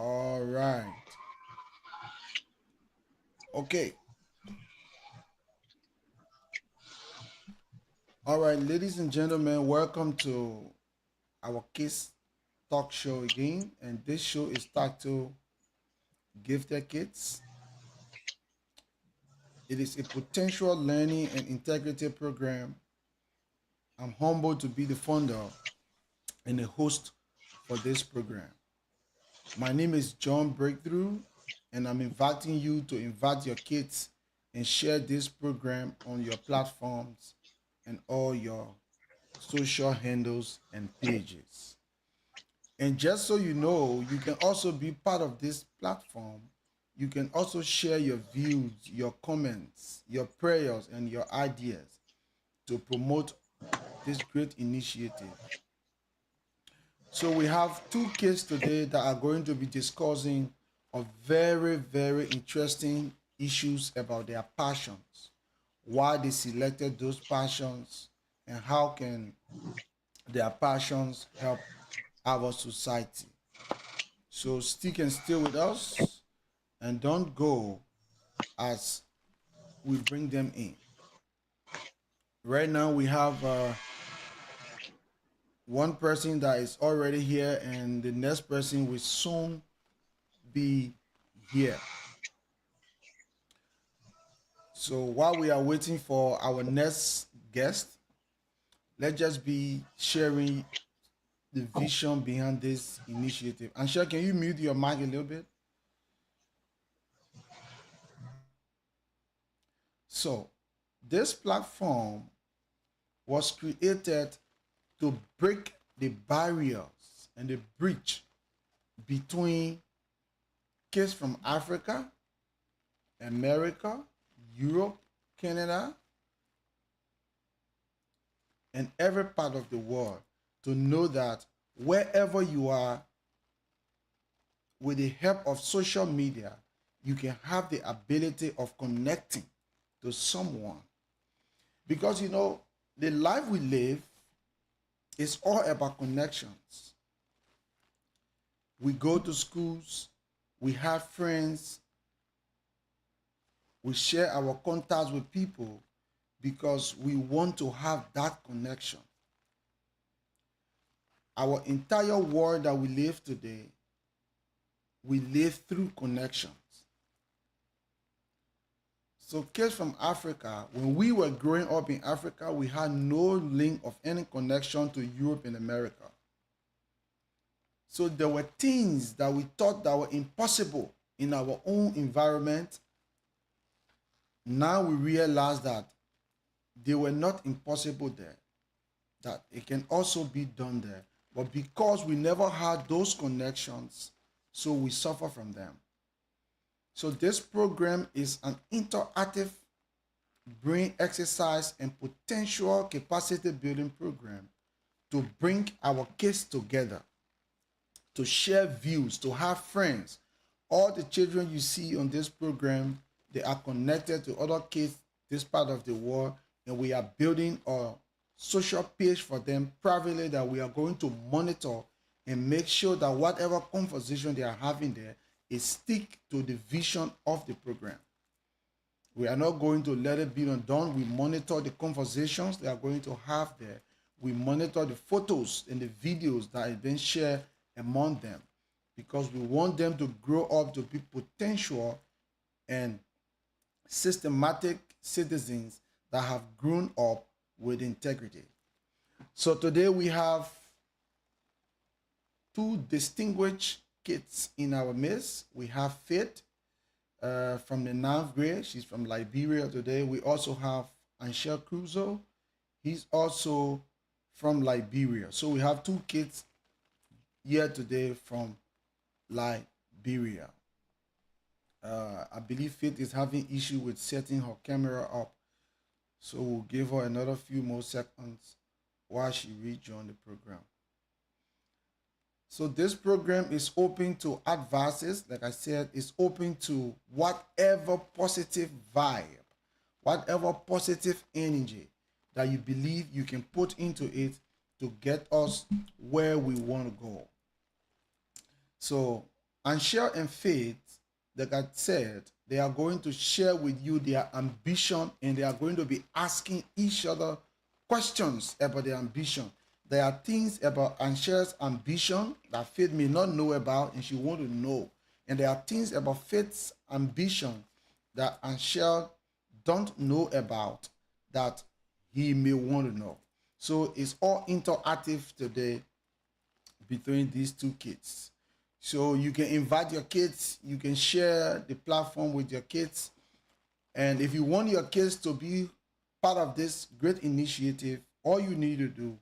All right. Okay. All right, ladies and gentlemen, welcome to our Kids Talk Show again. And this show is titled Gifted Kids. It is a potential learning and integrity program. I'm humbled to be the founder and the host for this program. My name is John Breakthrough, and I'm inviting you to invite your kids and share this program on your platforms and all your social handles and pages. And just so you know, you can also be part of this platform. You can also share your views, your comments, your prayers, and your ideas to promote this great initiative. So we have two kids today that are going to be discussing a very, very interesting issues about their passions, why they selected those passions, and how can their passions help our society. So stick and stay with us and don't go as we bring them in. Right now we have one person that is already here and the next person will soon be here. So while we are waiting for our next guest, let's just be sharing the vision behind this initiative. Ansha, can you mute your mic a little bit? So this platform was created to break the barriers and the bridge between kids from Africa, America, Europe, Canada, and every part of the world to know that wherever you are, with the help of social media, you can have the ability of connecting to someone. Because the life we live is all about connections. We go to schools, we have friends, we share our contacts with people because we want to have that connection. Our entire world that we live today, we live through connections. So kids from Africa, when we were growing up in Africa, we had no link of any connection to Europe and America. So there were things that we thought that were impossible in our own environment. Now we realize that they were not impossible there, that it can also be done there. But because we never had those connections, so we suffer from them. So this program is an interactive brain exercise and potential capacity building program to bring our kids together, to share views, to have friends. All the children you see on this program, they are connected to other kids this part of the world, and we are building a social page for them privately that we are going to monitor and make sure that whatever conversation they are having there is stick to the vision of the program. We are not going to let it be undone. We monitor the conversations they are going to have there. We monitor the photos and the videos that are being shared among them because we want them to grow up to be potential and systematic citizens that have grown up with integrity. So today we have two distinguished kids in our midst. We have Faith from the ninth grade. She's from Liberia today. We also have Anshel Cruzo. He's also from Liberia. So we have two kids here today from Liberia. I believe Faith is having issue with setting her camera up. So we'll give her another few more seconds while she rejoins the program. So this program is open to advices. Like I said, it's open to whatever positive vibe, whatever positive energy that you believe you can put into it to get us where we want to go. So Anshel and Faith, like I said, they are going to share with you their ambition, and they are going to be asking each other questions about their ambition. There are things about Anshel's ambition that Faith may not know about and she want to know. And there are things about Faith's ambition that Anshel don't know about that he may want to know. So it's all interactive today between these two kids. So you can invite your kids, you can share the platform with your kids. And if you want your kids to be part of this great initiative, all you need to do,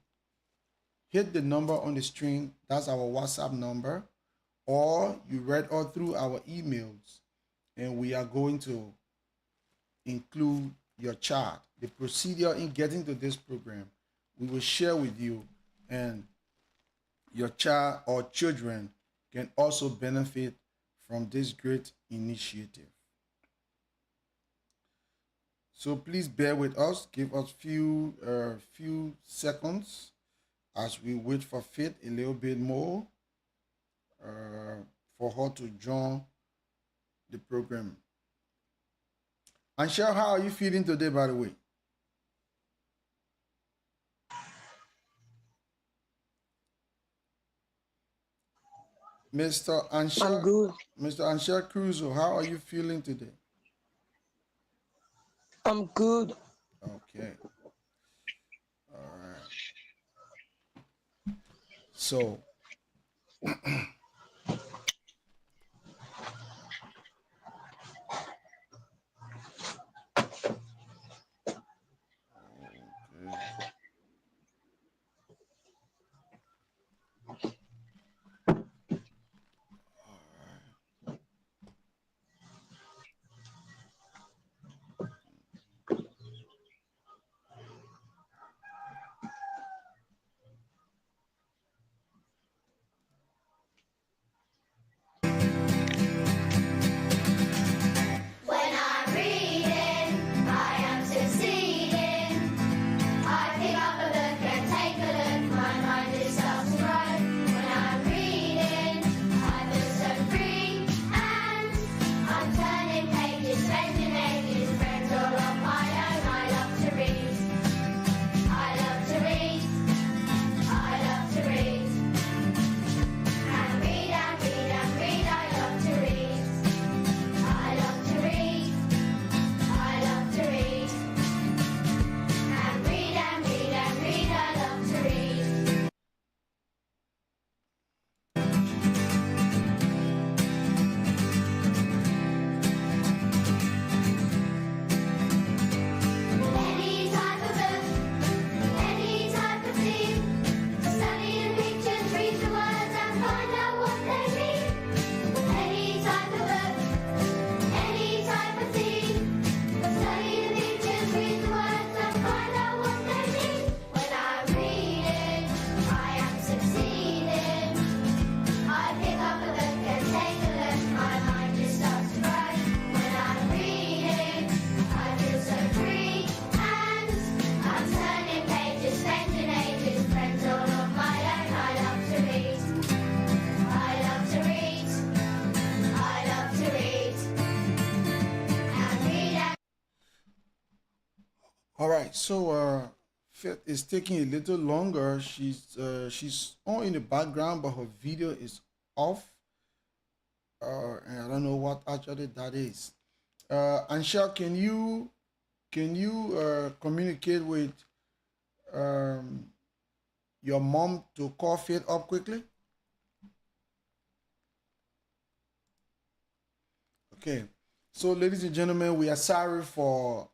hit the number on the screen, that's our WhatsApp number, or you read all through our emails, and we are going to include your child. The procedure in getting to this program, we will share with you, and your child or children can also benefit from this great initiative. So please bear with us. Give us few seconds as we wait for Faith a little bit more for her to join the program. Anshel, how are you feeling today, by the way? Mr. Anshel, I'm good. Mr. Anshel Cruzo, how are you feeling today? I'm good. Okay. All right. So, okay. When I'm reading, I am succeeding. I pick up a book and take a look. My mind is starts to grow. When I'm reading, I feel so free. And I'm turning pages, spending ages, friends all on my own. I love to read. I love to read. I love to read. And read and read and read. I love to read. I love to read. I love to read. And read and read and read. I love to read. Any type of book, any type of theme. Study the pictures, read the words and find out what they mean. Any type of book, any type of theme. Study the pictures, read the words and find out what they mean. When I'm reading, I am succeeding. I pick up a book and take a look. My mind just starts to grow. When I'm reading, I feel so free. And I'm turning pages, spending ages, friends all on my own. I love to read. I love to read. I love to read. And read and All right. So, Faith is taking a little longer. She's on in the background, but her video is off. And I don't know what actually that is. Anshel, can you communicate with um, your mom to call Faith up quickly? Okay. So, ladies and gentlemen, we are sorry for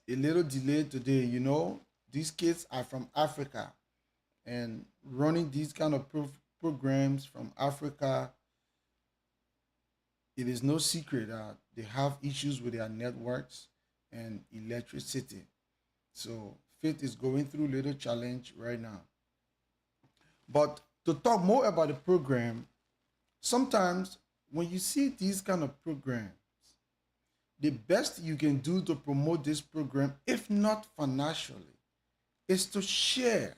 a little delay today. You know, these kids are from Africa, and running these kind of programs from Africa, it is no secret that they have issues with their networks and electricity. So Faith is going through a little challenge right now. But to talk more about the program, sometimes when you see these kind of programs, the best you can do to promote this program, if not financially, is to share.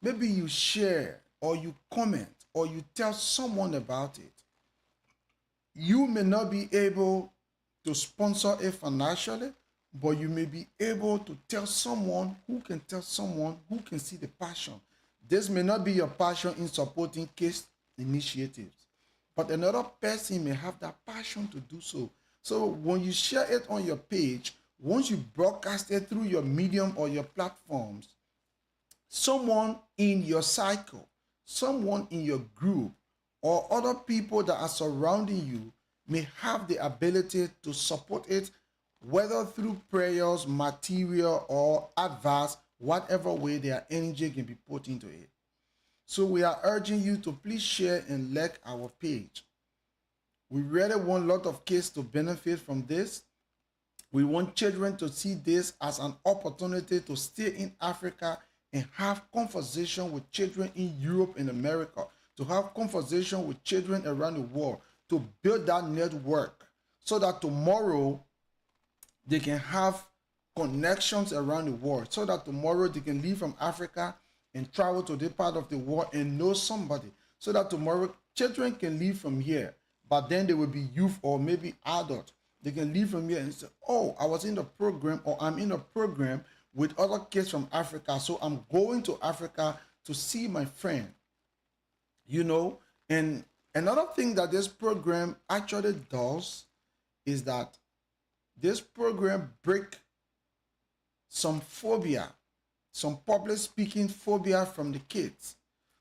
Maybe you share or you comment or you tell someone about it, you may not be able to sponsor it financially, but you may be able to tell someone who can see the passion. This may not be your passion in supporting case initiatives, but another person may have that passion to do so. So when you share it on your page, once you broadcast it through your medium or your platforms, someone in your cycle, someone in your group, or other people that are surrounding you may have the ability to support it, whether through prayers, material, or advice, whatever way their energy can be put into it. So we are urging you to please share and like our page. We really want a lot of kids to benefit from this. We want children to see this as an opportunity to stay in Africa and have conversation with children in Europe and America, to have conversation with children around the world, to build that network so that tomorrow they can have connections around the world, so that tomorrow they can leave from Africa and travel to this part of the world and know somebody, so that tomorrow children can leave from here, but then they will be youth or maybe adult. They can leave from here and say, oh, I was in the program, or I'm in a program with other kids from Africa, so I'm going to Africa to see my friend. You know, and another thing that this program actually does is that this program break some phobia, some public speaking phobia from the kids.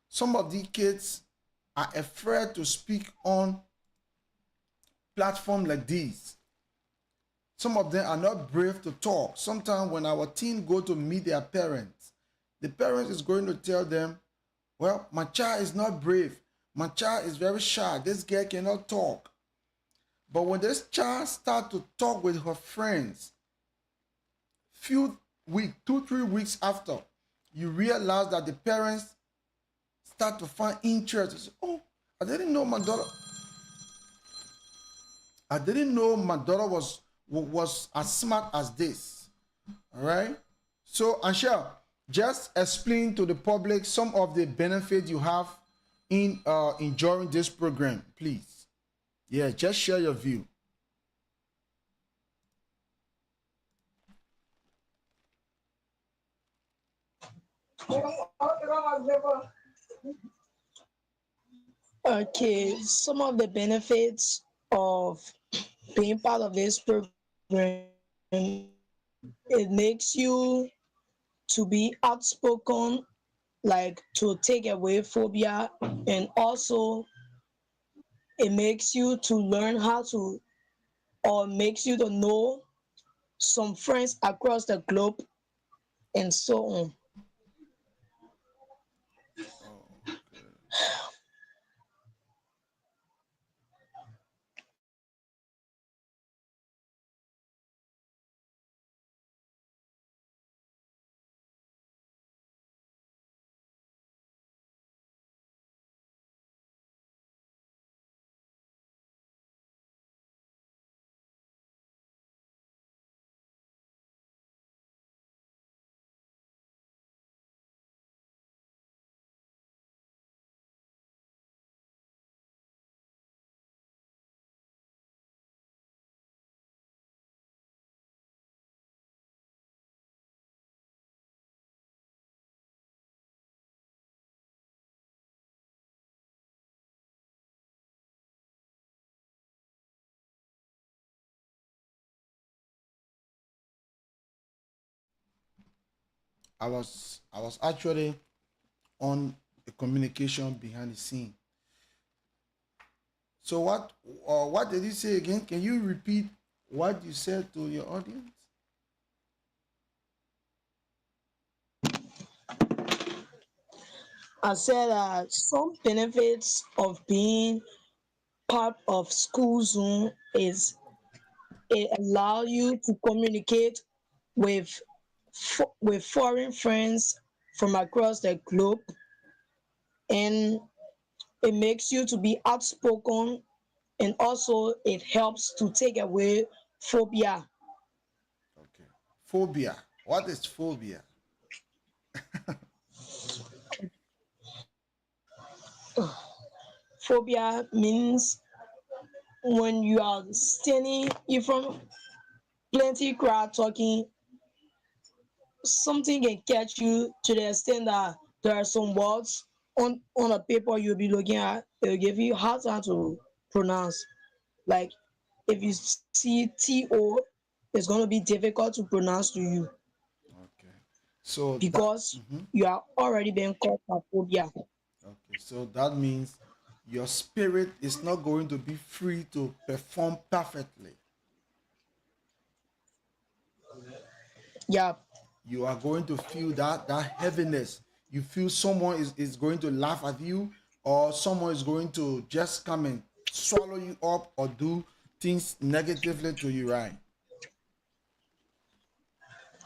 Some of the kids are afraid to speak on platform like these. Some of them are not brave to talk. Sometimes when our teen go to meet their parents, the parent is going to tell them, well, my child is not brave. My child is very shy. This girl cannot talk. But when this child start to talk with her friends, few weeks, 2-3 weeks after, you realize that the parents start to find interest. They say, oh, I didn't know my daughter. I didn't know my daughter was as smart as this. All right. So, Anshel, just explain to the public some of the benefits you have in enjoying this program, please. Yeah, just share your view. Okay, some of the benefits of being part of this program, it makes you to be outspoken, like to take away phobia, and also it makes you to learn how to, or makes you to know some friends across the globe and so on. I was actually on a communication behind the scene. So what did you say again? Can you repeat what you said to your audience? I said some benefits of being part of school Zoom is it allow you to communicate with with foreign friends from across the globe, and it makes you to be outspoken, and also it helps to take away phobia. Okay. Phobia. What is phobia? phobia means when you are standing in front of plenty crowd talking, something can catch you to the extent that there are some words on a paper you'll be looking at, it'll give you hard time to pronounce. Like if you see TO, it's gonna be difficult to pronounce to you Okay. So that because you are already being called by phobia. okay. So that means your spirit is not going to be free to perform perfectly. Yeah, You are going to feel that heaviness. You feel someone is going to laugh at you, or someone is going to just come and swallow you up or do things negatively to you, right?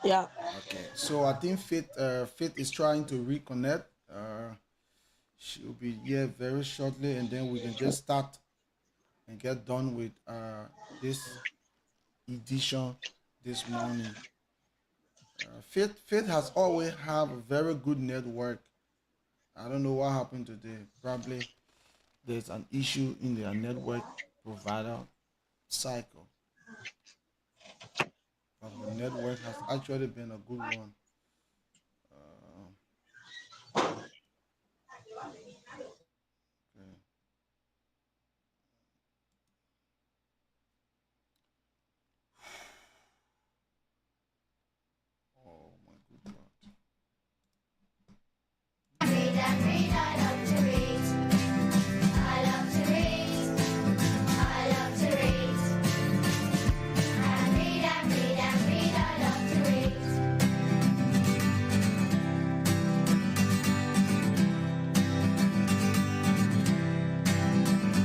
yeah. Okay. So I think Faith is trying to reconnect. She'll be here very shortly, and then we can just start and get done with this edition this morning. Faith has always have a very good network. I don't know what happened today. Probably there's an issue in their network provider cycle. But her network has actually been a good one. Uh, okay. Oh my good God. Read and read, I love to read. I love to read. I love to read. And read and read and read, I love to read.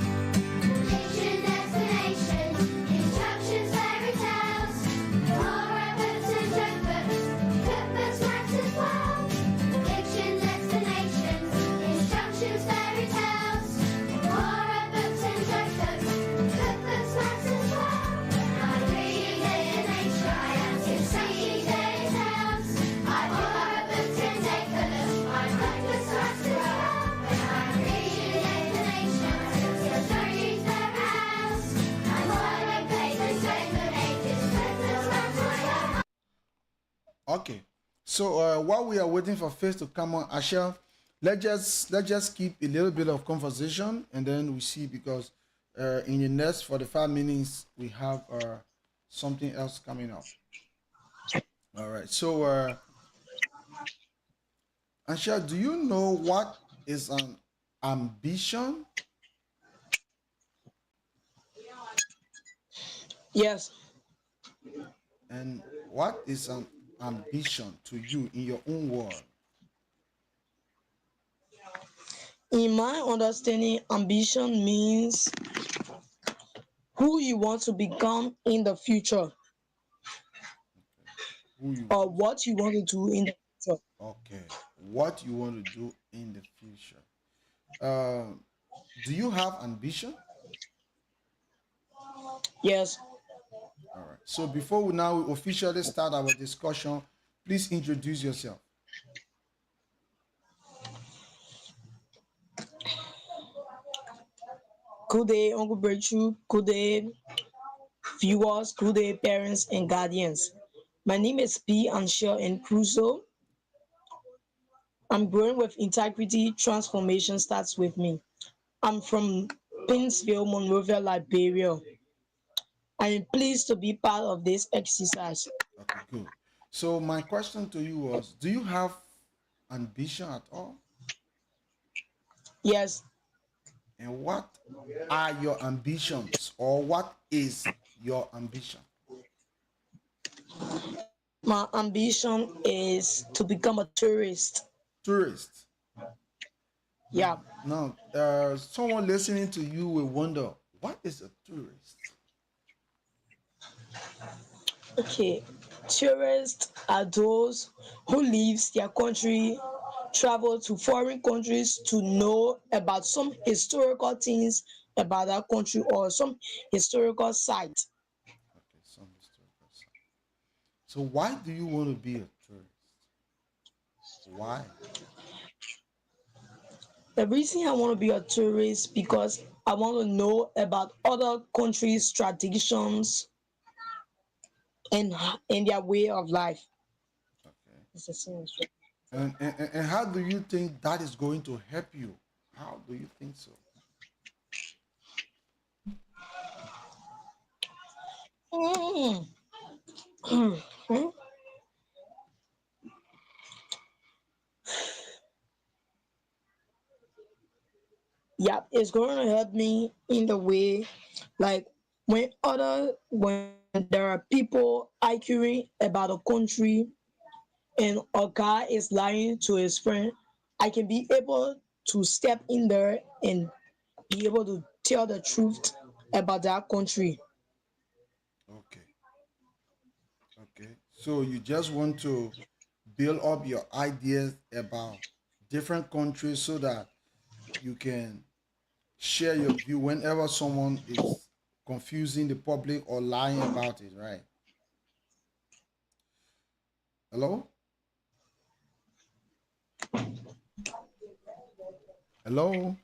Pictures, destinations, instructions, fairy tales, horror books and joke books, cookbooks, maps as well. Fiction, destinations, instructions, fairy tales, horror books and joke books, cookbooks, maps as well. I read day and nature, I am instructions, fairy tales, I horror books and take a look, I cookbooks, maps as well. When I read day and nature, instructions, fairy tales, I horror books and take a look, cookbooks, maps as well. Okay. So while we are waiting for Faith to come on, Ashel, let's just keep a little bit of conversation, and then we see, because in the next 45 minutes we have something else coming up. All right. So Ashel, do you know what is an ambition? Yes. And what is an ambition to you in your own world? In my understanding, ambition means who you want to become in the future Who you or what you want to do in the future. okay? What you want to do in the future? Uh, do you have ambition? Yes. All right. So before we now officially start our discussion, please introduce yourself. Good day, Uncle Bertru. Good day, viewers. Good day, parents and guardians. My name is P. Anshel and Crusoe. I'm growing with integrity. Transformation starts with me. I'm from Pinsville, Monrovia, Liberia. I am pleased to be part of this exercise. Okay, good. So my question to you was, do you have ambition at all? Yes, And what are your ambitions, or what is your ambition? my ambition is to become a tourist. Tourist. Yeah. Now, someone listening to you will wonder, what is a tourist? Okay. Tourists are those who leaves their country, travel to foreign countries to know about some historical things about that country or some historical site. Okay, some historical site. So why do you want to be a tourist? Why? The reason I want to be a tourist because I want to know about other countries' traditions and their way of life. Okay. It's the same. And how do you think that is going to help you? How do you think so? Mm. Yeah, it's going to help me in the way like when there are people arguing about a country and a guy is lying to his friend, I can be able to step in there and be able to tell the truth about that country. Okay. Okay. So you just want to build up your ideas about different countries so that you can share your view whenever someone is confusing the public or lying about it, right? Hello? Hello?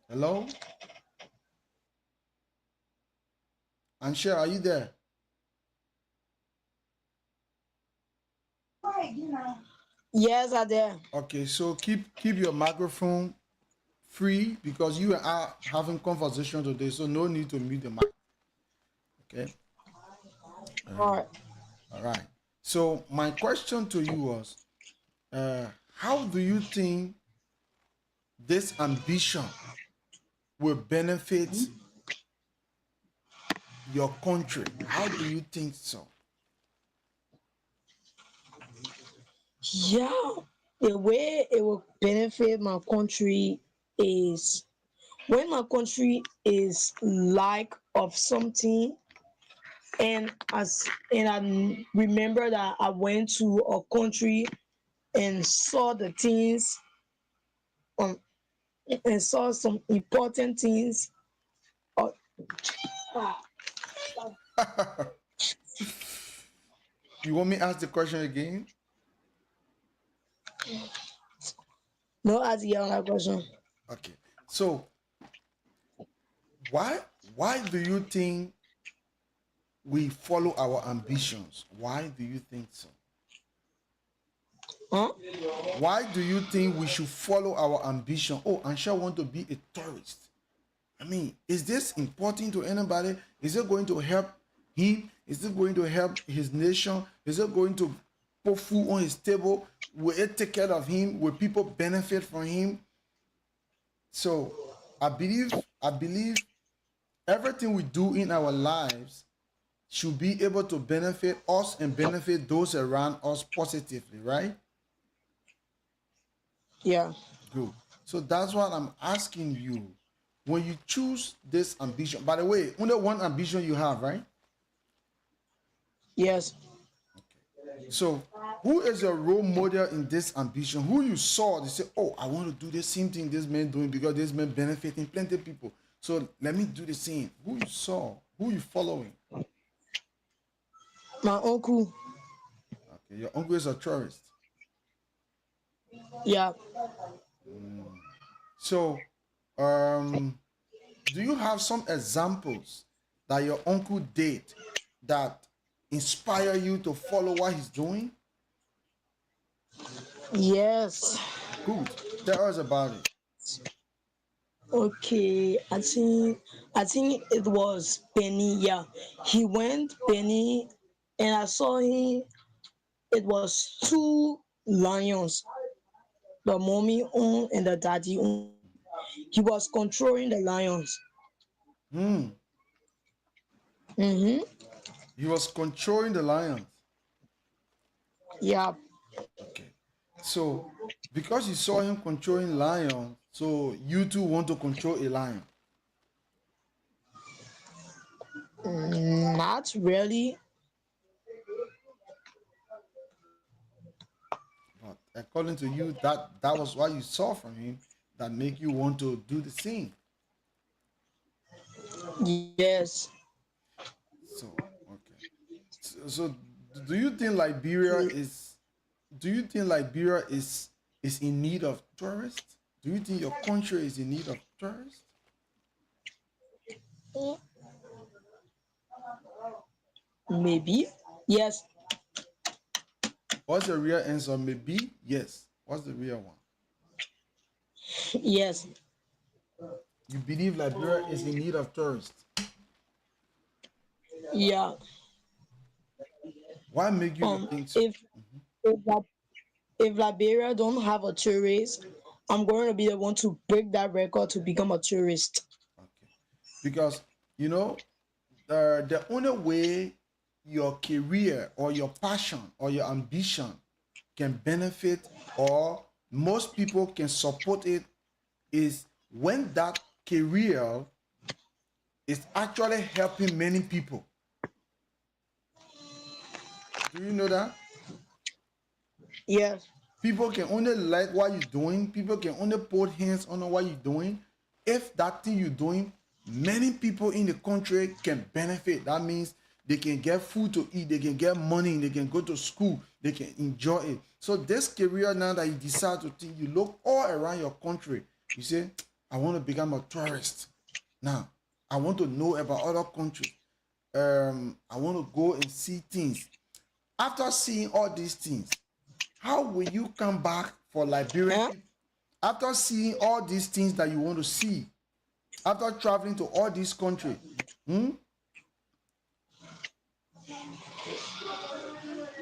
Hello? Ansher, are you there? Yes, are there. Okay, so keep your microphone free because you and I having conversation today, so no need to mute the mic. Okay. All right. All right. So my question to you was, how do you think this ambition will benefit your country? How do you think so? Yeah, the way it will benefit my country is when my country is lack of something, and I remember that I went to a country and saw the things um and saw some important things. Uh, You want me to ask the question again? no idea on that question. Okay. So why do you think we follow our ambitions? Why do you think so? Huh? Why do you think we should follow our ambition? Oh, Ansha want to be a tourist. I mean, is this important to anybody? Is it going to help him? Is it going to help his nation? Is it going to put food on his table? Will it take care of him? Will people benefit from him? So I believe everything we do in our lives should be able to benefit us and benefit those around us positively, right? Yeah. Good. So that's what I'm asking you. When you choose this ambition, by the way, only one ambition you have, right? Yes. So, who is your role model in this ambition? Who you saw, they say, oh, I want to do the same thing this man doing because this man benefiting plenty of people. So let me do the same. Who you saw? Who you following? My uncle. Okay, your uncle is a tourist. Yeah. So, um, do you have some examples that your uncle did that inspire you to follow what he's doing? Yes. Good. Tell us about it. Okay. I think it was Penny. Yeah. He went Penny, and I saw him. It was two lions, the mommy own and the daddy own. He was controlling the lions. Hmm. Mm-hmm. He was controlling the lions. Yeah. Okay. So, because you saw him controlling lions, so you too want to control a lion. Not really. But according to you, that was what you saw from him that make you want to do the same. Yes. So, okay. So do you think Liberia is do you think Liberia is in need of tourists? Do you think your country is in need of tourists? Mm, maybe. Yes. What's the real answer? Maybe yes. What's the real one? Yes. You believe Liberia is in need of tourists. Yeah. Why make you to Um. think so? If if Liberia don't have a tourist, I'm going to be the one to break that record to become a tourist. Okay. Because you know, the only way your career or your passion or your ambition can benefit or most people can support it is when that career is actually helping many people. Do you know that? Yes. People can only like what you're doing. People can only put hands on what you're doing. If that thing you're doing, many people in the country can benefit. That means they can get food to eat, they can get money, they can go to school, they can enjoy it. So this career now that you decide to think, you look all around your country. You say, I want to become a tourist. Now, I want to know about other countries. I want to go and see things. After seeing all these things, how will you come back for Liberian Huh? people? After seeing all these things that you want to see, after traveling to all these countries, hmm?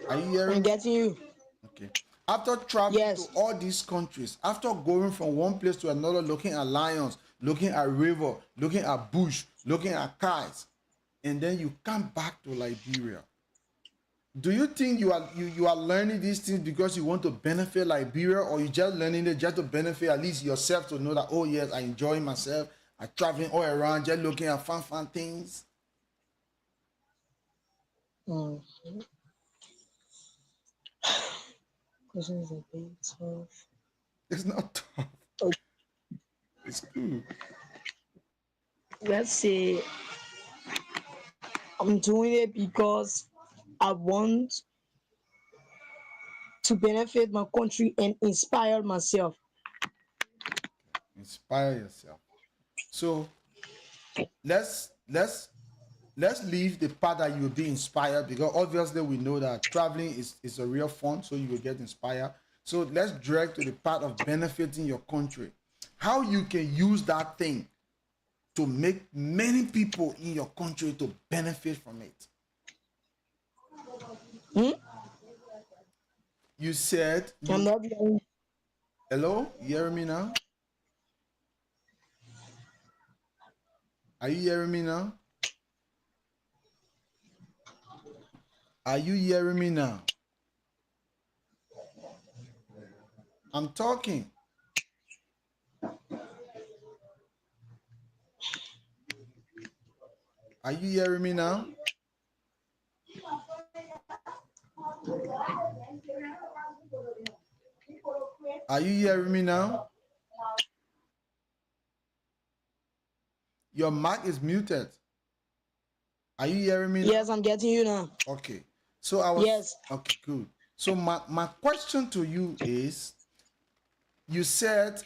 Are you I'm hearing me? getting you. Okay. After traveling to Yes. all these countries, after going from one place to another, looking at lions, looking at river, looking at bush, looking at kites, and then you come back to Liberia. Do you think you are learning these things because you want to benefit Liberia, or you just learning it just to benefit at least yourself to know that, oh yes, I enjoy myself, I traveling all around just looking at fun things? Mm. Question is a bit tough. It's not tough. Oh, It's cool. let's say I'm doing it because I want to benefit my country and inspire myself. Inspire yourself. So let's leave the part that you will be inspired, because obviously we know that traveling is a real fun, so you will get inspired. So let's direct to the part of benefiting your country. How you can use that thing to make many people in your country to benefit from it. Hmm? You said I'm you not hearing. hello, you hear me now? Are you hearing me now? Are you hearing me now? I'm talking. Are you hearing me now? Are you hearing me now? Your mic is muted. Are you hearing me now? Yes, I'm getting you now. Okay. So I was Yes. okay, good. So my question to you is, you said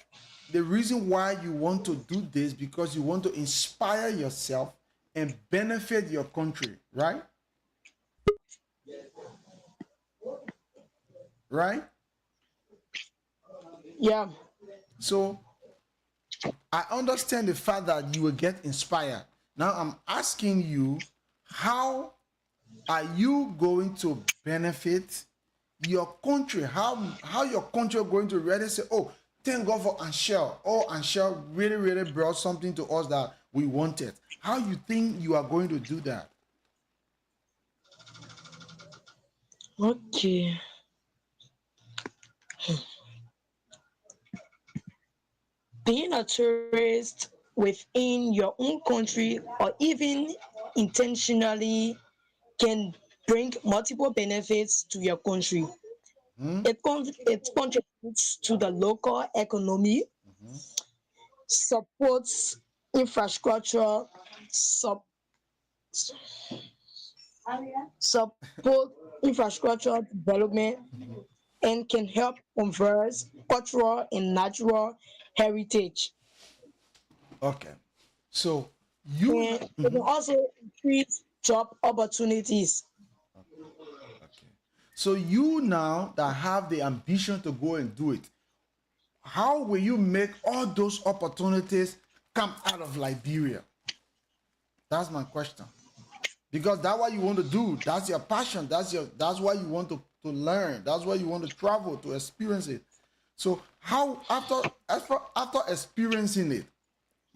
the reason why you want to do this because you want to inspire yourself and benefit your country, right? Right? Yeah. So I understand the fact that you will get inspired. Now I'm asking you, how are you going to benefit your country? How your country going to really say, oh, thank God for Anshel. Oh, Anshel really brought something to us that we wanted. How you think you are going to do that? Okay. Being a tourist within your own country or even intentionally can bring multiple benefits to your country. Hmm? It contributes to the local economy, Mhm. supports infrastructure, sup, support infrastructure development, and can help conserve cultural and natural heritage. Okay. So you And it can also increase job opportunities. okay. So you now that have the ambition to go and do it, how will you make all those opportunities come out of Liberia? That's my question. Because that's what you want to do. That's your passion. That's why you want to learn. That's why you want to travel to experience it. So how after experiencing it,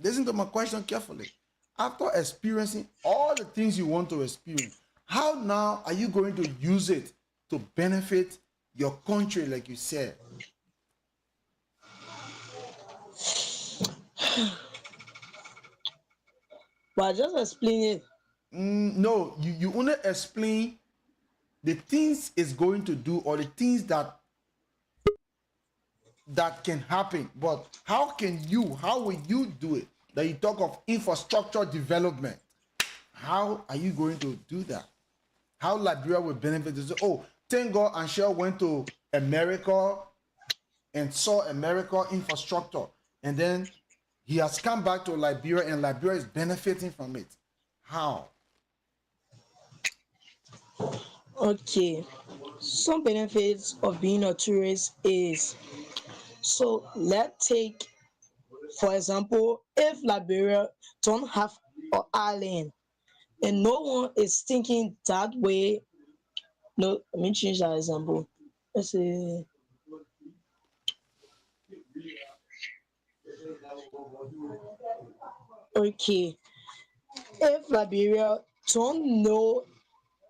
listen to my question carefully. After experiencing all the things you want to experience, how now are you going to use it to benefit your country, like you said? But just explain it. No, you only explain the things it's going to do or the things that can happen. But how will you do it? That you talk of infrastructure development. How are you going to do that? How Liberia will benefit? Oh, thank God Anshel went to America and saw America infrastructure. And then he has come back to Liberia and Liberia is benefiting from it. How? Okay. Some benefits of being a tourist is, so let's take for example, if Liberia don't have an island and no one is thinking that way, no, let me change that example. Let's say, okay, if Liberia don't know,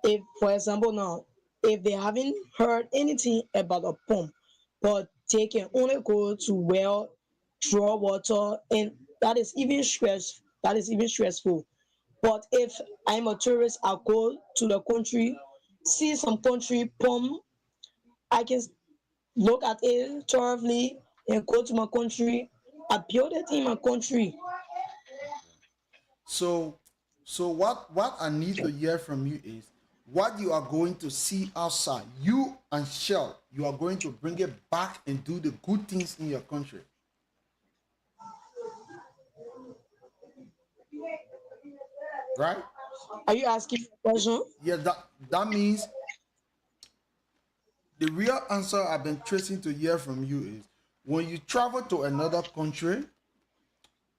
if for example now, if they haven't heard anything about a pump, but they can only go to well, draw water, and that is even stressful. But if I'm a tourist, I go to the country, see some country pump, I can look at it thoroughly and go to my country. I build it in my country. So, so what I need to hear from you is what you are going to see outside. You and Shell, you are going to bring it back and do the good things in your country, right? Are you asking a question? Yeah, that means the real answer I've been tracing to hear from you is when you travel to another country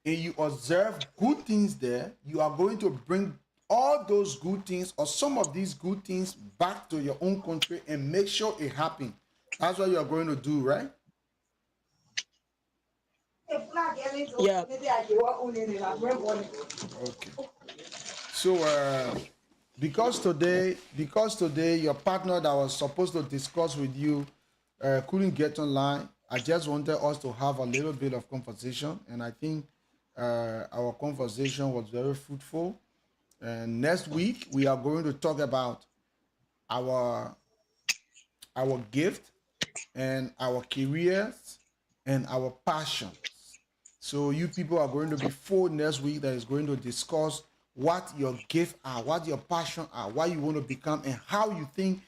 and you observe good things there, you are going to bring all those good things or some of these good things back to your own country and make sure it happens. That's what you are going to do, right? Yeah. Okay. So, because today your partner that was supposed to discuss with you couldn't get online, I just wanted us to have a little bit of conversation, and I think our conversation was very fruitful. And next week we are going to talk about our our gift and our careers and our passions. So you people are going to be full next week that is going to discuss what your gift are, what your passion are, what you want to become, and how you think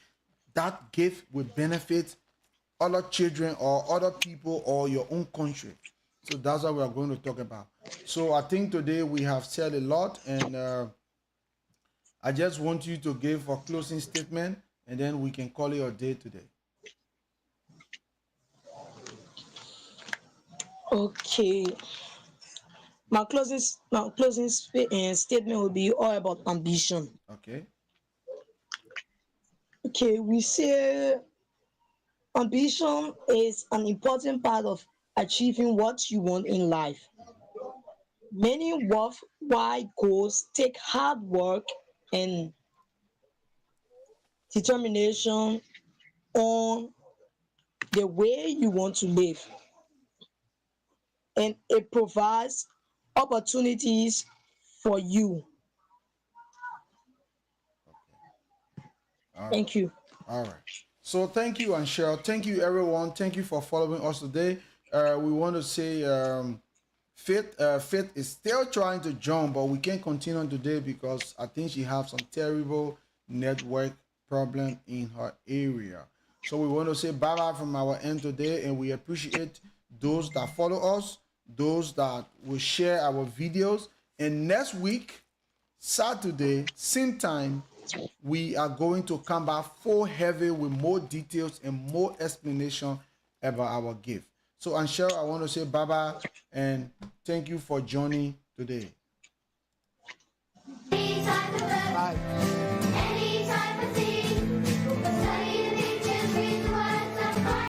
that gift will benefit other children or other people or your own country. So that's what we are going to talk about. So I think today we have said a lot, and I just want you to give a closing statement, and then we can call it a day today. Okay. My closing statement will be all about ambition. Okay. Okay, we say ambition is an important part of achieving what you want in life. Many worthwhile goals take hard work and determination on the way you want to live, and it provides opportunities for you. All right. Thank you. All right. So thank you, Anshel. Thank you, everyone. Thank you for following us today. We want to say Faith is still trying to jump, but we can't continue today because I think she has some terrible network problem in her area. So we want to say bye-bye from our end today, and we appreciate those that follow us, those that will share our videos. And next week, Saturday, same time, we are going to come back full heavy with more details and more explanation about our gift. So, Anshel, I want to say bye-bye and thank you for joining today. Any type of bird. Bye.